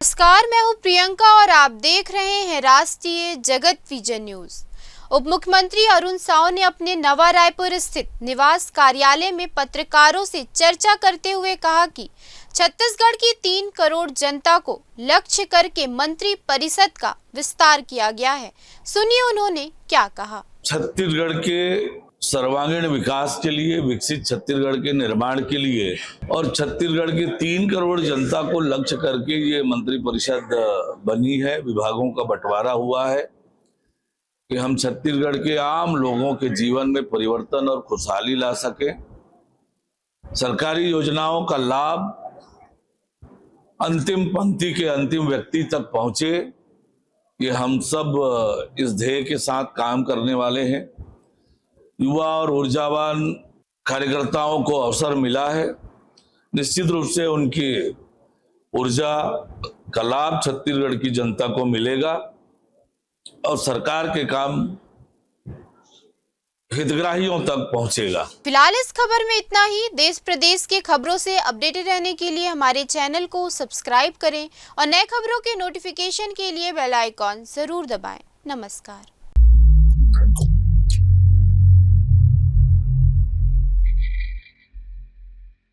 नमस्कार, मैं हूं प्रियंका और आप देख रहे हैं राष्ट्रीय जगत विजन न्यूज। उप मुख्यमंत्री अरुण साव ने अपने नवा रायपुर स्थित निवास कार्यालय में पत्रकारों से चर्चा करते हुए कहा कि छत्तीसगढ़ की 3 करोड़ जनता को लक्ष्य करके मंत्री परिषद का विस्तार किया गया है। सुनिए उन्होंने क्या कहा। छत्तीसगढ़ के सर्वांगीण विकास के लिए, विकसित छत्तीसगढ़ के निर्माण के लिए और छत्तीसगढ़ की 3 करोड़ जनता को लक्ष्य करके ये मंत्री परिषद बनी है। विभागों का बंटवारा हुआ है कि हम छत्तीसगढ़ के आम लोगों के जीवन में परिवर्तन और खुशहाली ला सके। सरकारी योजनाओं का लाभ अंतिम पंक्ति के अंतिम व्यक्ति तक पहुंचे, ये हम सब इस ध्येय के साथ काम करने वाले हैं। युवा और ऊर्जावान कार्यकर्ताओं को अवसर मिला है। निश्चित रूप से उनकी ऊर्जा का लाभ छत्तीसगढ़ की जनता को मिलेगा और सरकार के काम हितग्राहियों तक पहुंचेगा। फिलहाल इस खबर में इतना ही। देश प्रदेश के खबरों से अपडेटेड रहने के लिए हमारे चैनल को सब्सक्राइब करें और नए खबरों के नोटिफिकेशन के लिए बेल आइकॉन जरूर दबाएं। नमस्कार।